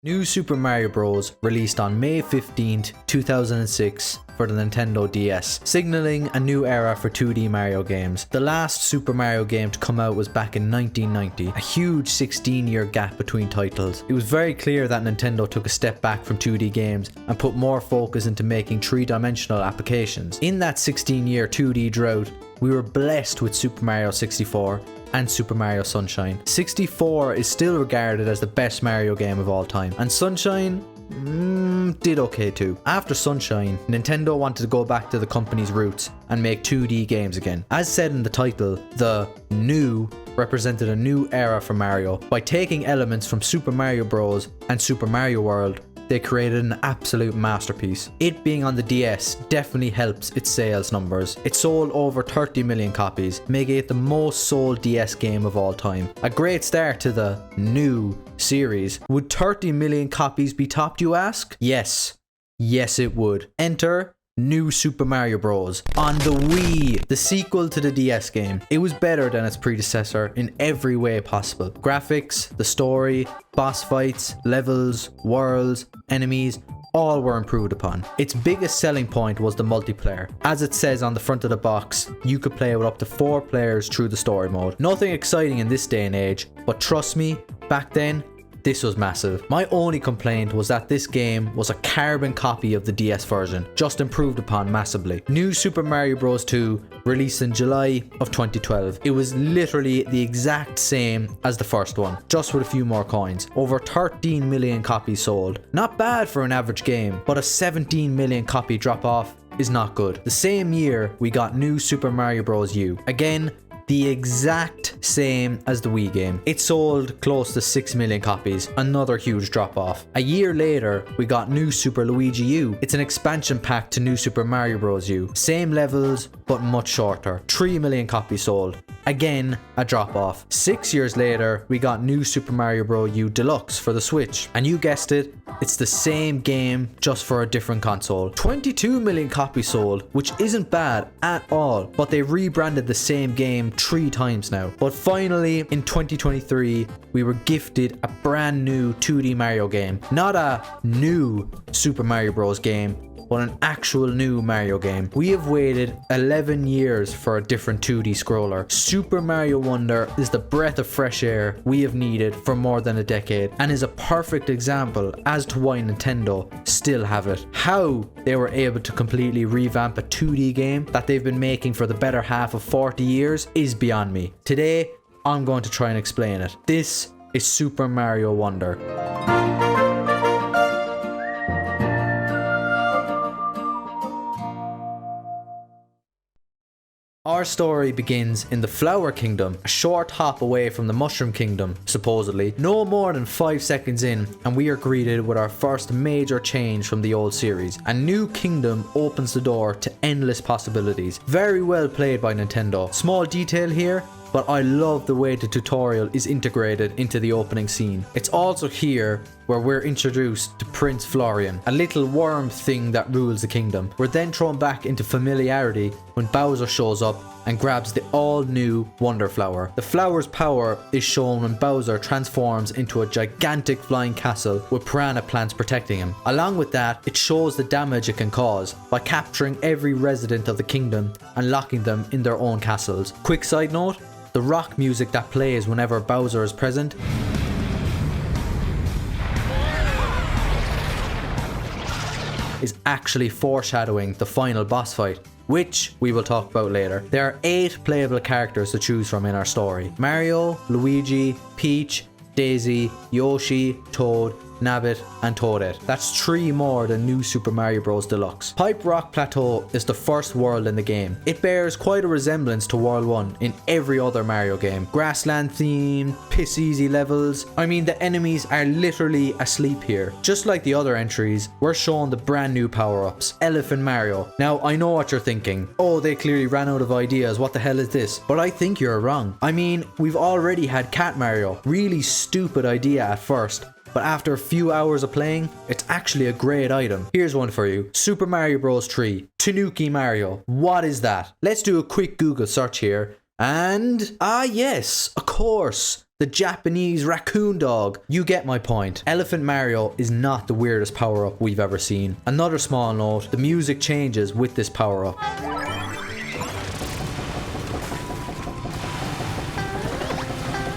New Super Mario Bros. Released on May 15th, 2006 for the Nintendo DS, signaling a new era for 2D Mario games. The last Super Mario game to come out was back in 1990, a huge 16-year gap between titles. It was very clear that Nintendo took a step back from 2D games and put more focus into making three-dimensional applications. In that 16-year 2D drought, we were blessed with Super Mario 64 and Super Mario Sunshine. 64 is still regarded as the best Mario game of all time, and Sunshine did okay too. After Sunshine, Nintendo wanted to go back to the company's roots and make 2D games again. As said in the title, the new represented a new era for Mario. By taking elements from Super Mario Bros. And Super Mario World, they created an absolute masterpiece. It being on the DS definitely helps its sales numbers. It sold over 30 million copies, making it the most sold DS game of all time. A great start to the new series. Would 30 million copies be topped, you ask? Yes. Yes, it would. Enter New Super Mario Bros. On the Wii, the sequel to the DS game. It was better than its predecessor in every way possible. Graphics, the story, boss fights, levels, worlds, enemies, all were improved upon. Its biggest selling point was the multiplayer. As it says on the front of the box, you could play with up to 4 players through the story mode. Nothing exciting in this day and age, but trust me, back then, this was massive. My only complaint was that this game was a carbon copy of the DS version, just improved upon massively. New Super Mario Bros. 2 released in July of 2012. It was literally the exact same as the first one, just with a few more coins. Over 13 million copies sold. Not bad for an average game, but a 17 million copy drop off is not good. The same year, we got New Super Mario Bros. U. Again, the exact same as the Wii game. It sold close to 6 million copies, another huge drop off. A year later, we got New Super Luigi U. It's an expansion pack to New Super Mario Bros. U. Same levels, but much shorter. 3 million copies sold. Again, a drop off. 6 years later, we got New Super Mario Bros. U Deluxe for the Switch. And you guessed it, it's the same game, just for a different console. 22 million copies sold, which isn't bad at all, but they rebranded the same game 3 times now. But finally, in 2023, we were gifted a brand new 2D Mario game. Not a new Super Mario Bros. Game, but an actual new Mario game. We have waited 11 years for a different 2D scroller. Super Mario Wonder is the breath of fresh air we have needed for more than a decade, and is a perfect example as to why Nintendo still have it. How they were able to completely revamp a 2D game that they've been making for the better half of 40 years is beyond me. Today, I'm going to try and explain it. This is Super Mario Wonder. Our story begins in the Flower Kingdom, a short hop away from the Mushroom Kingdom, supposedly. No more than 5 seconds in, and we are greeted with our first major change from the old series. A new kingdom opens the door to endless possibilities. Very well played by Nintendo. Small detail here, but I love the way the tutorial is integrated into the opening scene. It's also here where we're introduced to Prince Florian, a little worm thing that rules the kingdom. We're then thrown back into familiarity when Bowser shows up and grabs the all-new Wonder Flower. The flower's power is shown when Bowser transforms into a gigantic flying castle with piranha plants protecting him. Along with that, it shows the damage it can cause by capturing every resident of the kingdom and locking them in their own castles. Quick side note, the rock music that plays whenever Bowser is present is actually foreshadowing the final boss fight, which we will talk about later. There are 8 playable characters to choose from in our story: Mario, Luigi, Peach, Daisy, Yoshi, Toad, Nabbit, and Toadette. That's 3 more than New Super Mario Bros. Deluxe. Pipe Rock Plateau is the first world in the game. It bears quite a resemblance to World 1 in every other Mario game. Grassland themed, piss easy levels. I mean, the enemies are literally asleep here. Just like the other entries, we're shown the brand new power-ups. Elephant Mario. Now, I know what you're thinking. Oh, they clearly ran out of ideas. What the hell is this? But I think you're wrong. I mean, we've already had Cat Mario. Really stupid idea at first, but after a few hours of playing, it's actually a great item. Here's one for you. Super Mario Bros. 3. Tanuki Mario. What is that? Let's do a quick Google search here. And, yes, of course. The Japanese raccoon dog. You get my point. Elephant Mario is not the weirdest power-up we've ever seen. Another small note, the music changes with this power-up.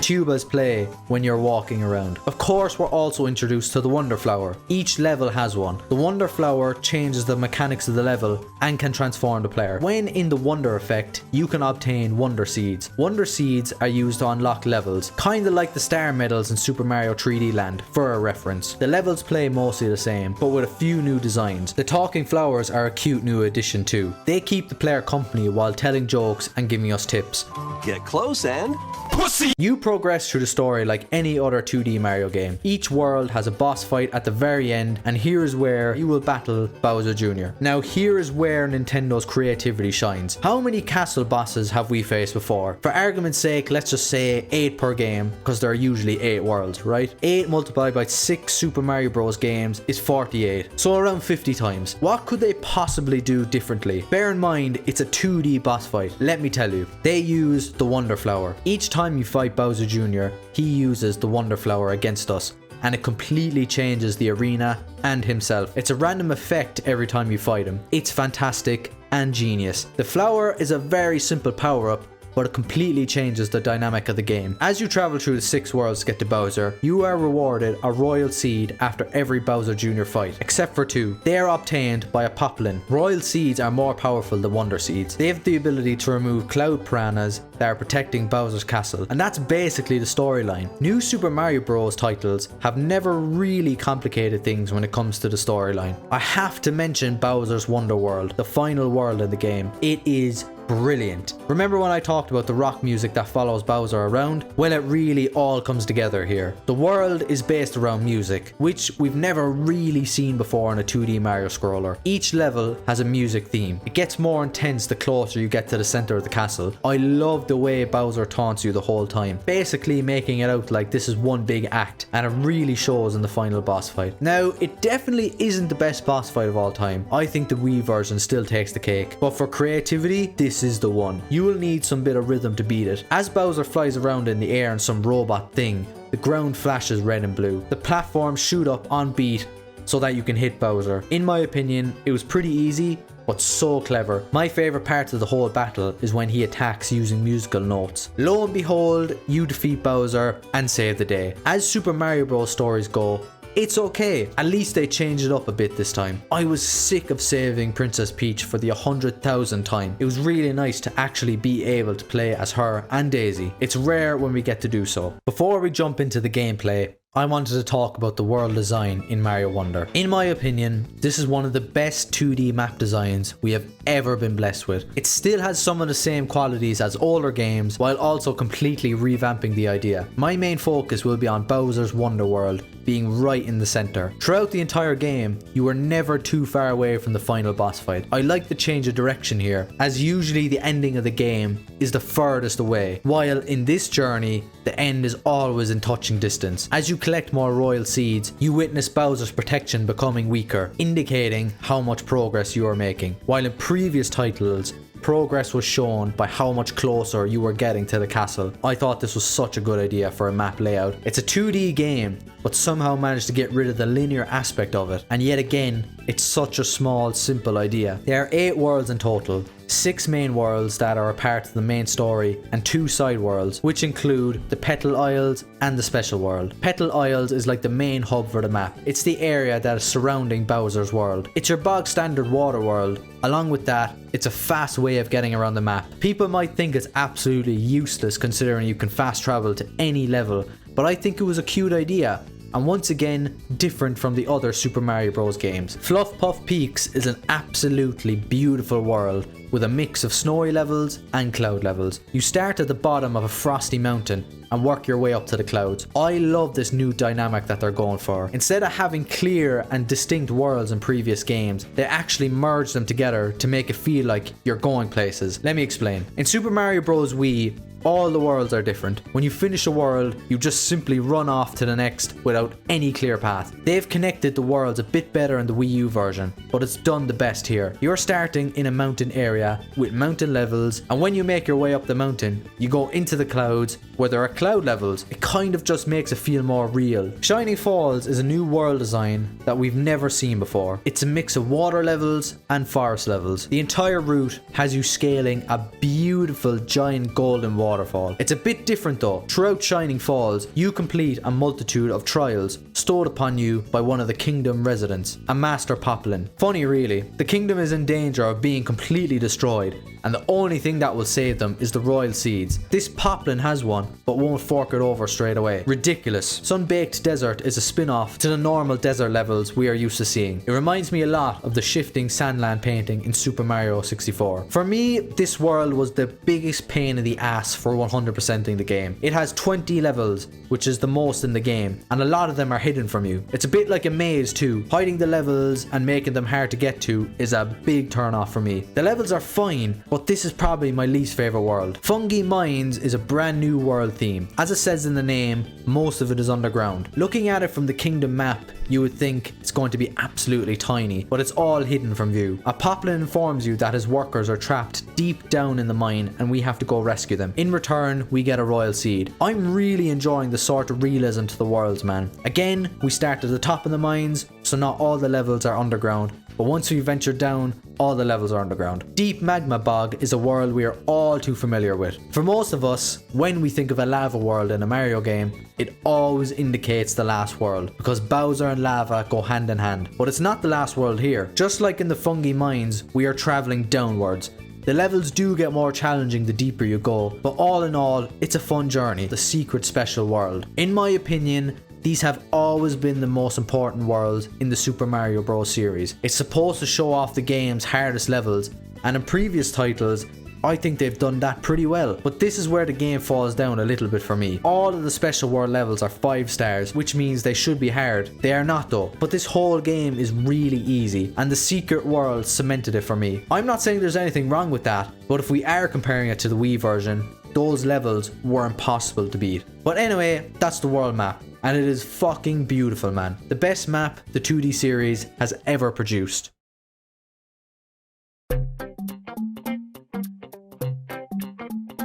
Tubas play when you're walking around. Of course, we're also introduced to the Wonder Flower. Each level has one. The Wonder Flower changes the mechanics of the level and can transform the player. When in the Wonder effect, you can obtain Wonder Seeds. Wonder Seeds are used to unlock levels, kinda like the Star Medals in Super Mario 3D Land, for a reference. The levels play mostly the same, but with a few new designs. The Talking Flowers are a cute new addition too. They keep the player company while telling jokes and giving us tips. Get close and... pussy! You progress through the story like any other 2D Mario game. Each world has a boss fight at the very end, and here is where you will battle Bowser Jr. Now here is where Nintendo's creativity shines. How many castle bosses have we faced before? For argument's sake, let's just say 8 per game, because there are usually 8 worlds, right? 8 multiplied by 6 Super Mario Bros. Games is 48, so around 50 times. What could they possibly do differently? Bear in mind, it's a 2D boss fight. Let me tell you, they use the Wonder Flower. Each time you fight Bowser Jr., he uses the Wonder Flower against us, and it completely changes the arena and himself. It's a random effect every time you fight him. It's fantastic and genius. The flower is a very simple power-up, but it completely changes the dynamic of the game. As you travel through the 6 worlds to get to Bowser, you are rewarded a Royal Seed after every Bowser Jr. fight, except for 2. They are obtained by a Poplin. Royal Seeds are more powerful than Wonder Seeds. They have the ability to remove Cloud Piranhas that are protecting Bowser's castle, and that's basically the storyline. New Super Mario Bros. Titles have never really complicated things when it comes to the storyline. I have to mention Bowser's Wonder World, the final world in the game. It is brilliant. Remember when I talked about the rock music that follows Bowser around? Well, it really all comes together here. The world is based around music, which we've never really seen before in a 2D Mario scroller. Each level has a music theme. It gets more intense the closer you get to the center of the castle. I love the way Bowser taunts you the whole time, basically making it out like this is one big act, and it really shows in the final boss fight. Now, it definitely isn't the best boss fight of all time. I think the Wii version still takes the cake, but for creativity, this is the one. You will need some bit of rhythm to beat it. As Bowser flies around in the air in some robot thing, the ground flashes red and blue. The platforms shoot up on beat so that you can hit Bowser. In my opinion, it was pretty easy, but so clever. My favourite part of the whole battle is when he attacks using musical notes. Lo and behold, you defeat Bowser and save the day. As Super Mario Bros. Stories go, it's okay. At least they changed it up a bit this time. I was sick of saving Princess Peach for the 100,000th time. It was really nice to actually be able to play as her and Daisy. It's rare when we get to do so. Before we jump into the gameplay, I wanted to talk about the world design in Mario Wonder. In my opinion, this is one of the best 2D map designs we have ever been blessed with. It still has some of the same qualities as older games, while also completely revamping the idea. My main focus will be on Bowser's Wonder World being right in the center. Throughout the entire game, you are never too far away from the final boss fight. I like the change of direction here, as usually the ending of the game is the furthest away, while in this journey, the end is always in touching distance. As you collect more Royal Seeds, you witness Bowser's protection becoming weaker, indicating how much progress you are making. While in previous titles, progress was shown by how much closer you were getting to the castle. I thought this was such a good idea for a map layout. It's a 2D game, but somehow managed to get rid of the linear aspect of it. And yet again, it's such a small, simple idea. There are 8 worlds in total. 6 main worlds that are a part of the main story, and 2 side worlds, which include the Petal Isles and the Special World. Petal Isles is like the main hub for the map. It's the area that is surrounding Bowser's world. It's your bog standard water world. Along with that, it's a fast way of getting around the map. People might think it's absolutely useless considering you can fast travel to any level, but I think it was a cute idea. and once again different from the other Super Mario Bros. Games. Fluff Puff Peaks is an absolutely beautiful world with a mix of snowy levels and cloud levels. You start at the bottom of a frosty mountain and work your way up to the clouds. I love this new dynamic that they're going for. Instead of having clear and distinct worlds in previous games, they actually merge them together to make it feel like you're going places. Let me explain. In Super Mario Bros. Wii, all the worlds are different. When you finish a world, you just simply run off to the next without any clear path. They've connected the worlds a bit better in the Wii U version, but it's done the best here. You're starting in a mountain area with mountain levels, and when you make your way up the mountain, you go into the clouds where there are cloud levels. It kind of just makes it feel more real. Shining Falls is a new world design that we've never seen before. It's a mix of water levels and forest levels. The entire route has you scaling a beautiful giant golden waterfall. It's a bit different though. Throughout Shining Falls, you complete a multitude of trials stowed upon you by one of the kingdom residents, a Master Poplin. Funny really, the kingdom is in danger of being completely destroyed, and the only thing that will save them is the royal seeds. This Poplin has one, but won't fork it over straight away. Ridiculous. Sun-Baked Desert is a spin-off to the normal desert levels we are used to seeing. It reminds me a lot of the shifting sandland painting in Super Mario 64. For me, this world was the biggest pain in the ass for 100%ing the game. It has 20 levels, which is the most in the game, and a lot of them are hidden from you. It's a bit like a maze too. Hiding the levels and making them hard to get to is a big turn off for me. The levels are fine, but this is probably my least favorite world. Fungi Mines is a brand new world theme. As it says in the name, most of it is underground. Looking at it from the kingdom map, you would think it's going to be absolutely tiny, but it's all hidden from view. A Poplin informs you that his workers are trapped deep down in the mine and we have to go rescue them. In return, we get a royal seed. I'm really enjoying the sort of realism to the worlds, man. Again, we start at the top of the mines, so not all the levels are underground, but once we venture down, all the levels are underground. Deep Magma Bog is a world we are all too familiar with. For most of us, when we think of a lava world in a Mario game, it always indicates the last world, because Bowser and lava go hand in hand. But it's not the last world here. Just like in the Fungi Mines, we are traveling downwards. The levels do get more challenging the deeper you go, but all in all, it's a fun journey, the secret special world. In my opinion, these have always been the most important worlds in the Super Mario Bros. Series. It's supposed to show off the game's hardest levels, and in previous titles, I think they've done that pretty well. But this is where the game falls down a little bit for me. All of the special world levels are 5 stars, which means they should be hard. They are not though, but this whole game is really easy, and the secret world cemented it for me. I'm not saying there's anything wrong with that, but if we are comparing it to the Wii version, those levels were impossible to beat. But anyway, that's the world map, and it is fucking beautiful, man. The best map the 2D series has ever produced.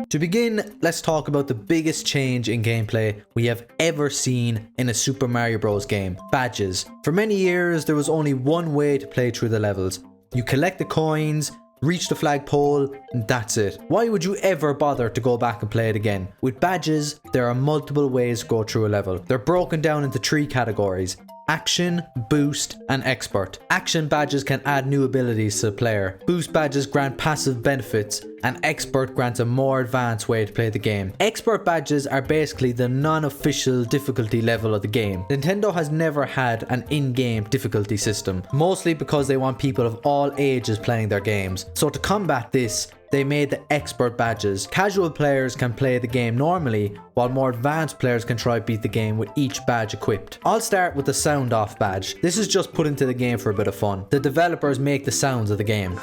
To begin, let's talk about the biggest change in gameplay we have ever seen in a Super Mario Bros. Game: badges. For many years, there was only one way to play through the levels. You collect the coins, reach the flagpole, and that's it. Why would you ever bother to go back and play it again? With badges, there are multiple ways to go through a level. They're broken down into 3 categories: Action, Boost, and Expert. Action badges can add new abilities to the player. Boost badges grant passive benefits, and Expert grants a more advanced way to play the game. Expert badges are basically the non-official difficulty level of the game. Nintendo has never had an in-game difficulty system, mostly because they want people of all ages playing their games. So to combat this, they made the Expert badges. Casual players can play the game normally, while more advanced players can try beat the game with each badge equipped. I'll start with the Sound Off badge. This is just put into the game for a bit of fun. The developers make the sounds of the game.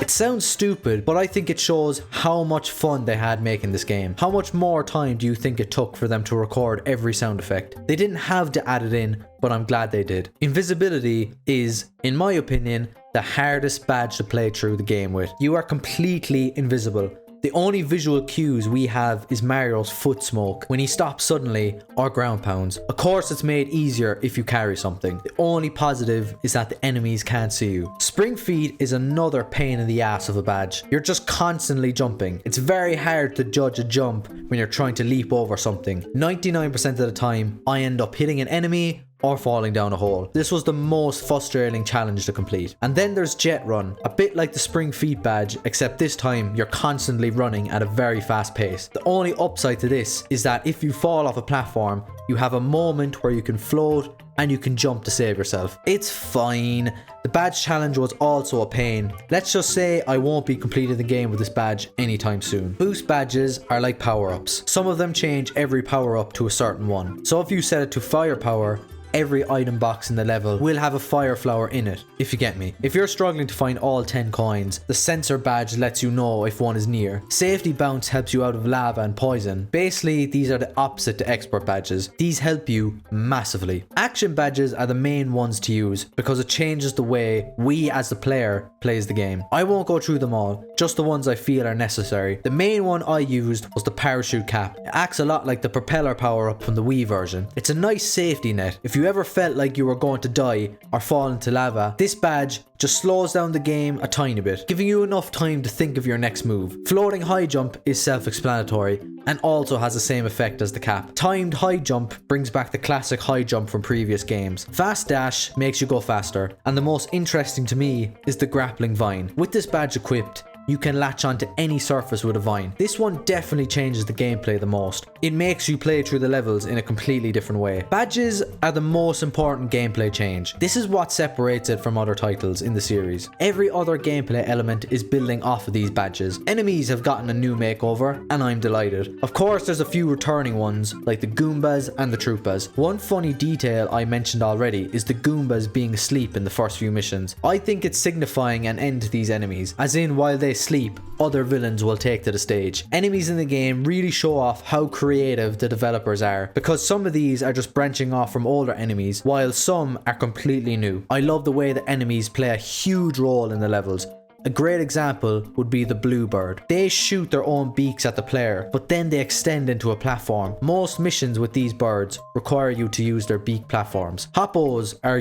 It sounds stupid, but I think it shows how much fun they had making this game. How much more time do you think it took for them to record every sound effect? They didn't have to add it in, but I'm glad they did. Invisibility is, in my opinion, the hardest badge to play through the game with. You are completely invisible. The only visual cues we have is Mario's foot smoke when he stops suddenly or ground pounds. Of course, it's made easier if you carry something. The only positive is that the enemies can't see you. Spring Feet is another pain in the ass of a badge. You're just constantly jumping. It's very hard to judge a jump when you're trying to leap over something. 99% of the time, I end up hitting an enemy or falling down a hole. This was the most frustrating challenge to complete. And then there's Jet Run, a bit like the Spring Feet badge, except this time you're constantly running at a very fast pace. The only upside to this is that if you fall off a platform, you have a moment where you can float and you can jump to save yourself. It's fine. The badge challenge was also a pain. Let's just say I won't be completing the game with this badge anytime soon. Boost badges are like power-ups. Some of them change every power-up to a certain one. So if you set it to firepower, every item box in the level will have a fire flower in it, if you get me. If you're struggling to find all 10 coins, the sensor badge lets you know if one is near. Safety bounce helps you out of lava and poison. Basically, these are the opposite to expert badges. These help you massively. Action badges are the main ones to use because it changes the way we as the player plays the game. I won't go through them all, just the ones I feel are necessary. The main one I used was the parachute cap. It acts a lot like the propeller power up from the Wii version. It's a nice safety net. If you ever felt like you were going to die or fall into lava, this badge just slows down the game a tiny bit, giving you enough time to think of your next move. Floating high jump is self-explanatory and also has the same effect as the cap. Timed high jump brings back the classic high jump from previous games. Fast dash makes you go faster, and the most interesting to me is the grappling vine. With this badge equipped, you can latch onto any surface with a vine. This one definitely changes the gameplay the most. It makes you play through the levels in a completely different way. Badges are the most important gameplay change. This is what separates it from other titles in the series. Every other gameplay element is building off of these badges. Enemies have gotten a new makeover, and I'm delighted. Of course, there's a few returning ones, like the Goombas and the Troopas. One funny detail I mentioned already is the Goombas being asleep in the first few missions. I think it's signifying an end to these enemies, as in while they sleep, other villains will take to the stage. Enemies in the game really show off how creative the developers are, because some of these are just branching off from older enemies, while some are completely new. I love the way the enemies play a huge role in the levels. A great example would be the Bluebird. They shoot their own beaks at the player, but then they extend into a platform. Most missions with these birds require you to use their beak platforms. Hoppos are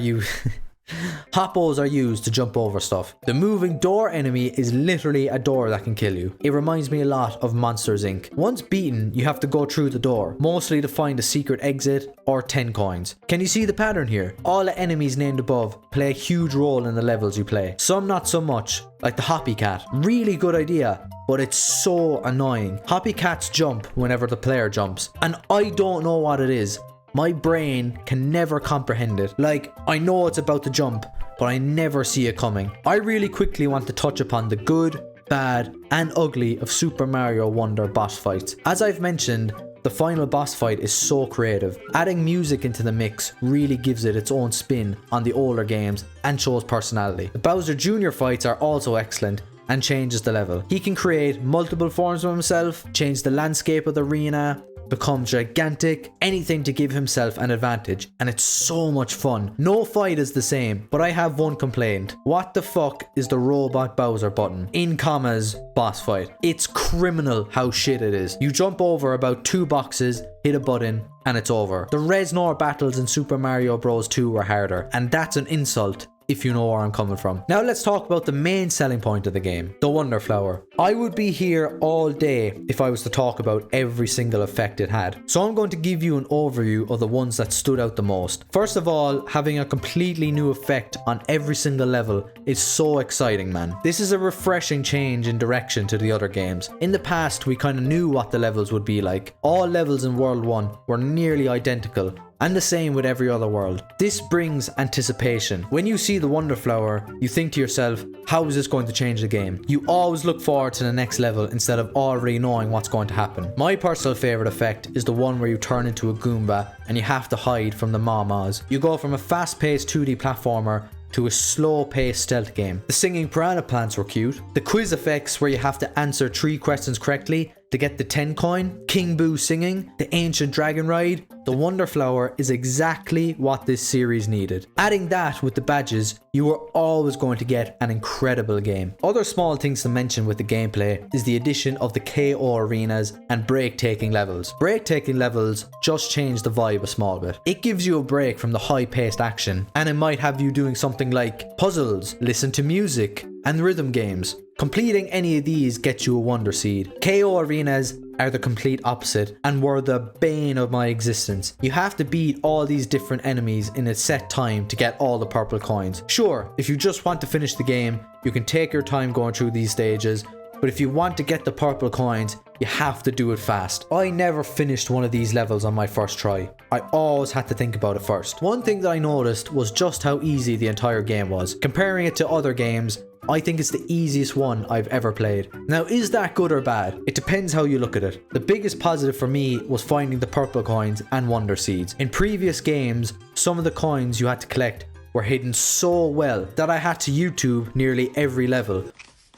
Hoppos are used to jump over stuff. The moving door enemy is literally a door that can kill you. It reminds me a lot of Monsters Inc. Once beaten, you have to go through the door, mostly to find a secret exit or 10 coins. Can you see the pattern here? All the enemies named above play a huge role in the levels you play. Some not so much, like the Hoppy Cat. Really good idea, but it's so annoying. Hoppy Cats jump whenever the player jumps, and I don't know what it is. My brain can never comprehend it. Like, I know it's about to jump, but I never see it coming. I really quickly want to touch upon the good, bad, and ugly of Super Mario Wonder boss fights. As I've mentioned, the final boss fight is so creative. Adding music into the mix really gives it its own spin on the older games and shows personality. The Bowser Jr. fights are also excellent and changes the level. He can create multiple forms of himself, change the landscape of the arena, become gigantic, anything to give himself an advantage, and it's so much fun. No fight is the same, but I have one complaint. What the fuck is the Robot Bowser button? In commas, boss fight. It's criminal how shit it is. You jump over about 2 boxes, hit a button, and it's over. The Reznor battles in Super Mario Bros. 2 were harder, and that's an insult if you know where I'm coming from. Now let's talk about the main selling point of the game, the Wonder Flower. I would be here all day if I was to talk about every single effect it had. So I'm going to give you an overview of the ones that stood out the most. First of all, having a completely new effect on every single level is so exciting, man. This is a refreshing change in direction to the other games. In the past, we kind of knew what the levels would be like. All levels in World 1 were nearly identical, and the same with every other world. This brings anticipation. When you see the Wonder Flower, you think to yourself, how is this going to change the game? You always look forward to the next level instead of already knowing what's going to happen. My personal favourite effect is the one where you turn into a Goomba and you have to hide from the Mamas. You go from a fast-paced 2D platformer to a slow-paced stealth game. The singing piranha plants were cute. The quiz effects where you have to answer 3 questions correctly to get the 10 coin, King Boo singing, the ancient dragon ride, the Wonder Flower is exactly what this series needed. Adding that with the badges, you were always going to get an incredible game. Other small things to mention with the gameplay is the addition of the KO arenas and break-taking levels. Break-taking levels just change the vibe a small bit. It gives you a break from the high-paced action, and it might have you doing something like puzzles, listen to music, and rhythm games. Completing any of these gets you a Wonder Seed. KO arenas are the complete opposite and were the bane of my existence. You have to beat all these different enemies in a set time to get all the purple coins. Sure, if you just want to finish the game, you can take your time going through these stages, but if you want to get the purple coins, you have to do it fast. I never finished one of these levels on my first try. I always had to think about it first. One thing that I noticed was just how easy the entire game was. Comparing it to other games, I think it's the easiest one I've ever played. Now, is that good or bad? It depends how you look at it. The biggest positive for me was finding the purple coins and wonder seeds. In previous games, some of the coins you had to collect were hidden so well that I had to YouTube nearly every level.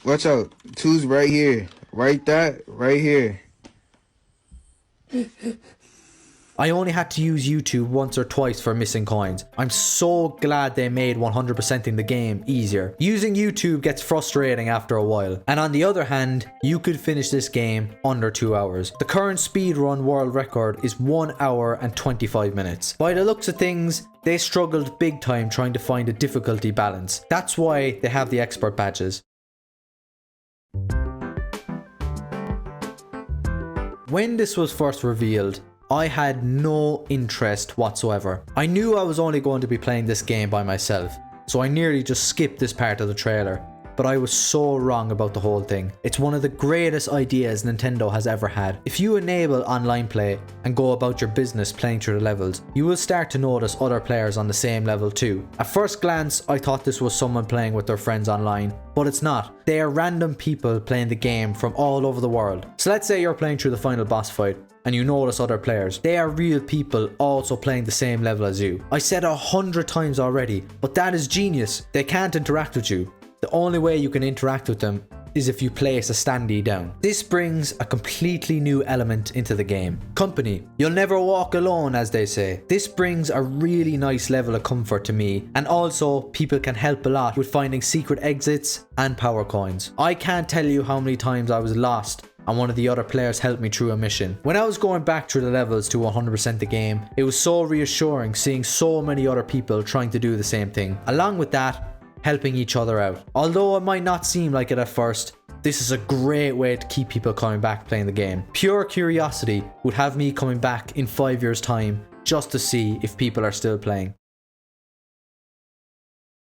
Watch out. Two's right here. Right that. Right here. I only had to use YouTube once or twice for missing coins. I'm so glad they made 100%ing the game easier. Using YouTube gets frustrating after a while. And on the other hand, you could finish this game under 2 hours. The current speedrun world record is 1 hour and 25 minutes. By the looks of things, they struggled big time trying to find a difficulty balance. That's why they have the expert badges. When this was first revealed, I had no interest whatsoever. I knew I was only going to be playing this game by myself, so I nearly just skipped this part of the trailer. But I was so wrong about the whole thing. It's one of the greatest ideas Nintendo has ever had. If you enable online play and go about your business playing through the levels, you will start to notice other players on the same level too. At first glance, I thought this was someone playing with their friends online, but it's not. They are random people playing the game from all over the world. So let's say you're playing through the final boss fight and you notice other players. They are real people also playing the same level as you. I said 100 times already, but that is genius. They can't interact with you. The only way you can interact with them is if you place a standee down. This brings a completely new element into the game. Company. You'll never walk alone, as they say. This brings a really nice level of comfort to me, and also people can help a lot with finding secret exits and power coins. I can't tell you how many times I was lost and one of the other players helped me through a mission. When I was going back through the levels to 100% the game, it was so reassuring seeing so many other people trying to do the same thing. Along with that, helping each other out. Although it might not seem like it at first, this is a great way to keep people coming back playing the game. Pure curiosity would have me coming back in 5 years' time just to see if people are still playing.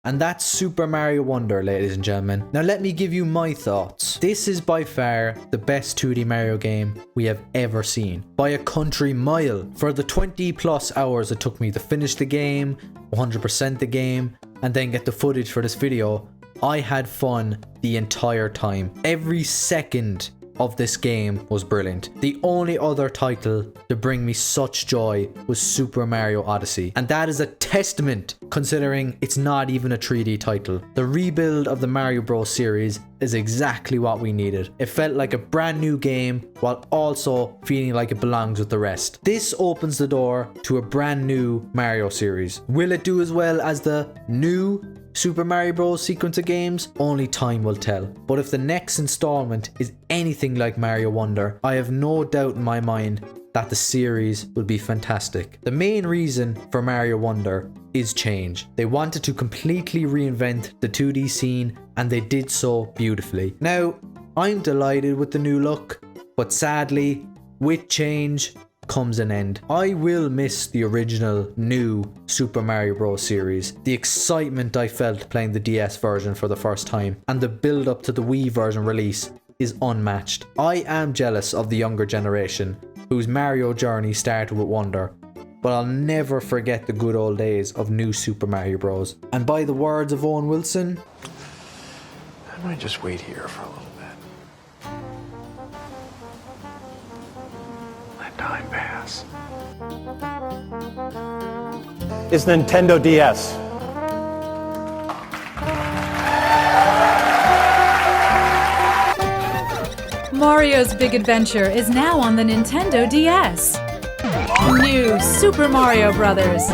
And that's Super Mario Wonder, ladies and gentlemen. Now let me give you my thoughts. This is by far the best 2D Mario game we have ever seen. By a country mile. For the 20 plus hours it took me to finish the game, 100% the game, and then get the footage for this video, I had fun the entire time. Every second of this game was brilliant. The only other title to bring me such joy was Super Mario Odyssey, and that is a testament considering it's not even a 3D title. The rebuild of the Mario Bros series is exactly what we needed. It felt like a brand new game while also feeling like it belongs with the rest. This opens the door to a brand new Mario series. Will it do as well as the new Super Mario Bros sequence of games? Only time will tell. But if the next installment is anything like Mario Wonder, I have no doubt in my mind that the series will be fantastic. The main reason for Mario Wonder is change. They wanted to completely reinvent the 2D scene and they did so beautifully. Now, I'm delighted with the new look, but sadly, with change comes an end. I will miss the original new Super Mario Bros series. The excitement I felt playing the DS version for the first time and the build up to the Wii version release is unmatched. I am jealous of the younger generation whose Mario journey started with Wonder, but I'll never forget the good old days of new Super Mario Bros. And by the words of Owen Wilson, I might just wait here for a little bit. Let time pass. It's Nintendo DS. Mario's Big Adventure is now on the Nintendo DS. New Super Mario Bros.